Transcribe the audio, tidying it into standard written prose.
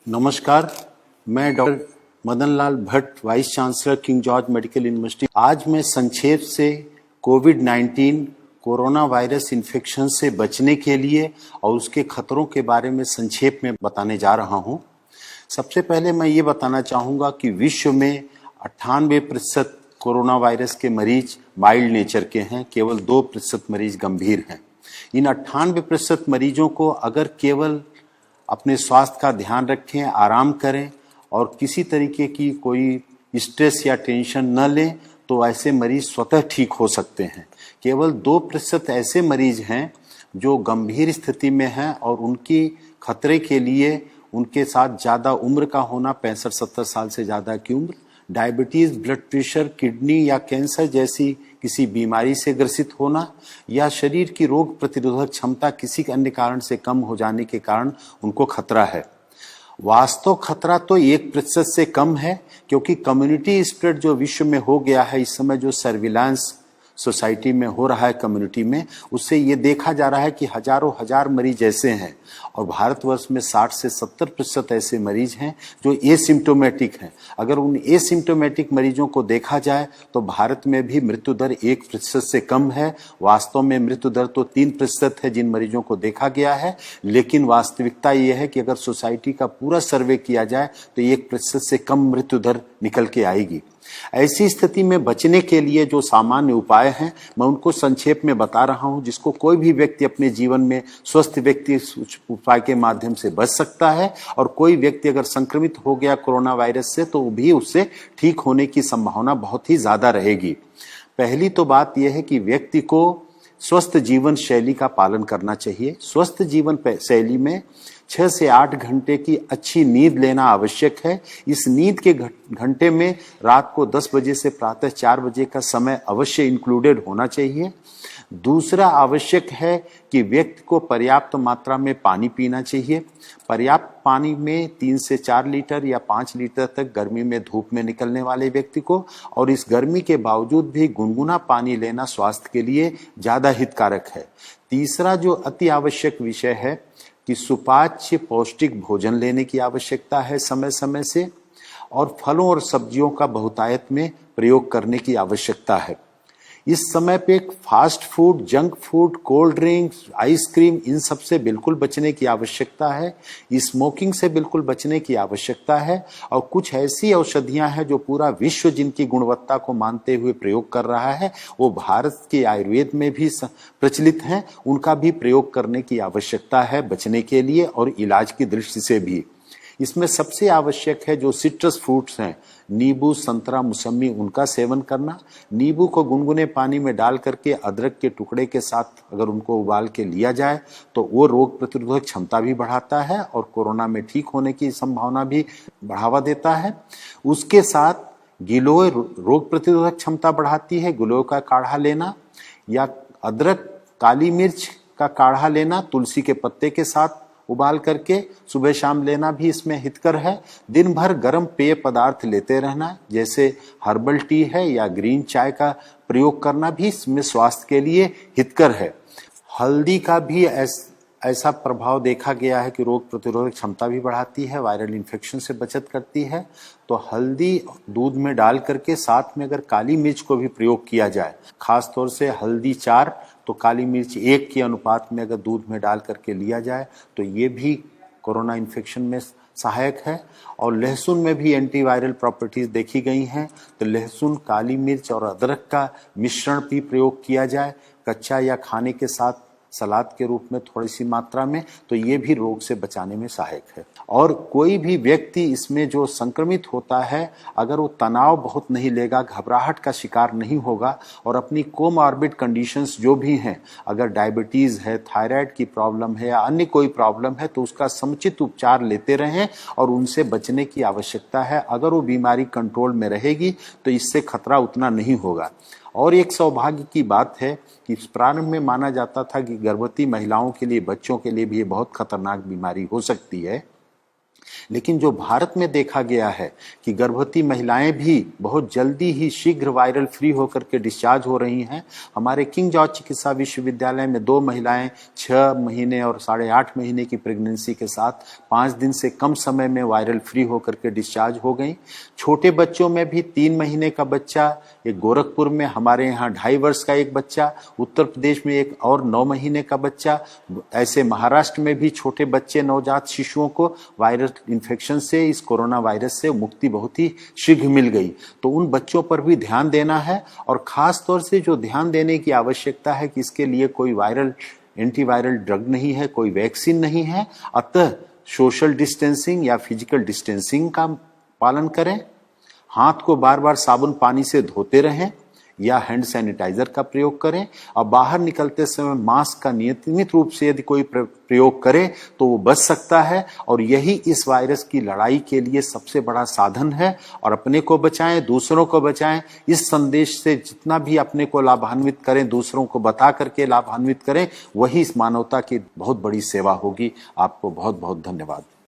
नमस्कार, मैं doctor Madan Lal Bhatt, vice chancellor King George medical university. आज मैं संक्षेप से कोविड-19 कोरोना वायरस इन्फेक्शन से बचने के लिए और उसके खतरों के बारे में संक्षेप में बताने जा रहा हूं। सबसे पहले मैं ये बताना चाहूँगा कि विश्व में 98% कोरोना वायरस के मरीज माइल्ड नेचर के हैं, केवल 2% मरीज गंभीर हैं। इन 98% मरीजों को अगर केवल अपने स्वास्थ्य का ध्यान रखें, आराम करें और किसी तरीके की कोई स्ट्रेस या टेंशन न लें तो ऐसे मरीज स्वतः ठीक हो सकते हैं। केवल 2% ऐसे मरीज हैं जो गंभीर स्थिति में हैं और उनकी खतरे के लिए उनके साथ ज़्यादा उम्र का होना, 65-70 साल से ज़्यादा की उम्र, डायबिटीज़, ब्लड प्रेशर, किडनी या कैंसर जैसी किसी बीमारी से ग्रसित होना या शरीर की रोग प्रतिरोधक क्षमता किसी अन्य कारण से कम हो जाने के कारण उनको खतरा है। वास्तव खतरा तो 1% से कम है, क्योंकि कम्युनिटी स्प्रेड जो विश्व में हो गया है इस समय, जो सर्विलांस सोसाइटी में हो रहा है कम्युनिटी में, उससे ये देखा जा रहा है कि हजारों हजार मरीज ऐसे हैं और भारतवर्ष में 60 से 70% ऐसे मरीज हैं जो एसिम्टोमेटिक हैं। अगर उन एसिम्टोमेटिक मरीजों को देखा जाए तो भारत में भी मृत्यु दर 1% से कम है। वास्तव में मृत्यु दर तो 3% है जिन मरीजों को देखा गया है, लेकिन वास्तविकता ये है कि अगर सोसाइटी का पूरा सर्वे किया जाए तो 1% से कम मृत्यु दर निकल के आएगी। ऐसी स्थिति में बचने के लिए जो सामान्य उपाय हैं मैं उनको संक्षेप में बता रहा हूं, जिसको कोई भी व्यक्ति अपने जीवन में स्वस्थ व्यक्ति उपाय के माध्यम से बच सकता है। और कोई व्यक्ति अगर संक्रमित हो गया कोरोना वायरस से तो भी उससे ठीक होने की संभावना बहुत ही ज्यादा रहेगी। पहली तो बात यह है कि व्यक्ति को स्वस्थ जीवन शैली का पालन करना चाहिए। स्वस्थ जीवन शैली में 6 से 8 घंटे की अच्छी नींद लेना आवश्यक है। इस नींद के घंटे में रात को 10 बजे से प्रातः 4 बजे का समय अवश्य इंक्लूडेड होना चाहिए। दूसरा आवश्यक है कि व्यक्ति को पर्याप्त मात्रा में पानी पीना चाहिए। पर्याप्त पानी में 3 से 4 लीटर या 5 लीटर तक गर्मी में धूप में निकलने वाले व्यक्ति को, और इस गर्मी के बावजूद भी गुनगुना पानी लेना स्वास्थ्य के लिए ज़्यादा हितकारक है। तीसरा जो अति आवश्यक विषय है कि सुपाच्य पौष्टिक भोजन लेने की आवश्यकता है समय समय से, और फलों और सब्जियों का बहुतायत में प्रयोग करने की आवश्यकता है। इस समय पे fast food, junk food, cold drinks, ice cream, इन सब से बिल्कुल बचने की आवश्यकता है। स्मोकिंग से बिल्कुल बचने की आवश्यकता है। और कुछ ऐसी औषधियां हैं जो पूरा विश्व जिनकी गुणवत्ता को मानते हुए प्रयोग कर रहा है, वो भारत के आयुर्वेद में भी प्रचलित हैं, उनका भी प्रयोग करने की आवश्यकता है बचने के लिए और इलाज की दृष्टि से भी। इसमें सबसे आवश्यक है जो सिट्रस फ्रूट्स हैं, नींबू, संतरा, मौसमी, उनका सेवन करना। नींबू को गुनगुने पानी में डाल करके अदरक के टुकड़े के साथ अगर उनको उबाल के लिया जाए तो वो रोग प्रतिरोधक क्षमता भी बढ़ाता है और कोरोना में ठीक होने की संभावना भी बढ़ावा देता है। उसके साथ गिलोय रोग प्रतिरोधक क्षमता बढ़ाती है। गिलोय का काढ़ा लेना या अदरक, काली मिर्च का काढ़ा लेना तुलसी के पत्ते के साथ उबाल करके सुबह शाम लेना भी इसमें हितकर है। दिन भर गर्म पेय पदार्थ लेते रहना, जैसे हर्बल टी है या ग्रीन चाय का प्रयोग करना भी इसमें स्वास्थ्य के लिए हितकर है। हल्दी का भी ऐसा प्रभाव देखा गया है कि रोग प्रतिरोधक क्षमता भी बढ़ाती है, वायरल इन्फेक्शन से बचत करती है। तो हल्दी दूध में डाल करके साथ में अगर काली मिर्च को भी प्रयोग किया जाए, खास तौर से हल्दी 4 तो काली मिर्च 1 के अनुपात में अगर दूध में डाल करके लिया जाए तो ये भी कोरोना इन्फेक्शन में सहायक है। और लहसुन में भी एंटीवायरल प्रॉपर्टीज देखी गई हैं, तो लहसुन, काली मिर्च और अदरक का मिश्रण भी प्रयोग किया जाए कच्चा या खाने के साथ सलाद के रूप में थोड़ी सी मात्रा में, तो ये भी रोग से बचाने में सहायक है। और कोई भी व्यक्ति इसमें जो संक्रमित होता है अगर वो तनाव बहुत नहीं लेगा, घबराहट का शिकार नहीं होगा और अपनी कोमॉर्बिड कंडीशंस जो भी हैं, अगर डायबिटीज़ है, थायराइड की प्रॉब्लम है या अन्य कोई प्रॉब्लम है, तो उसका समुचित उपचार लेते रहें और उनसे बचने की आवश्यकता है। अगर वो बीमारी कंट्रोल में रहेगी तो इससे खतरा उतना नहीं होगा। और एक सौभाग्य की बात है कि प्रारंभ में माना जाता था कि गर्भवती महिलाओं के लिए, बच्चों के लिए भी ये बहुत खतरनाक बीमारी हो सकती है, लेकिन जो भारत में देखा गया है कि गर्भवती महिलाएं भी बहुत जल्दी ही शीघ्र वायरल फ्री होकर के डिस्चार्ज हो रही हैं। हमारे किंग जॉर्ज चिकित्सा विश्वविद्यालय में 2 महिलाएं 6 महीने और 8.5 महीने की प्रेगनेंसी के साथ 5 दिन से कम समय में वायरल फ्री होकर के डिस्चार्ज हो गई। छोटे बच्चों में भी 3 महीने का बच्चा, एक गोरखपुर में, हमारे यहाँ 2.5 वर्ष का एक बच्चा, उत्तर प्रदेश में एक और 9 महीने का बच्चा, ऐसे महाराष्ट्र में भी छोटे बच्चे, नवजात शिशुओं को वायरल इन्फेक्शन से, इस कोरोना वायरस से मुक्ति बहुत ही शीघ्र मिल गई। तो उन बच्चों पर भी ध्यान देना है और खास तौर से जो ध्यान देने की आवश्यकता है कि इसके लिए कोई वायरल एंटीवायरल ड्रग नहीं है, कोई वैक्सीन नहीं है, अतः सोशल डिस्टेंसिंग या फिजिकल डिस्टेंसिंग का पालन करें, हाथ को बार बार साबुन पानी से धोते रहें या हैंड सैनिटाइजर का प्रयोग करें और बाहर निकलते समय मास्क का नियमित रूप से यदि कोई प्रयोग करे तो वो बच सकता है। और यही इस वायरस की लड़ाई के लिए सबसे बड़ा साधन है। और अपने को बचाएं, दूसरों को बचाएं। इस संदेश से जितना भी अपने को लाभान्वित करें, दूसरों को बता करके लाभान्वित करें, वही इस मानवता की बहुत बड़ी सेवा होगी। आपको बहुत बहुत धन्यवाद।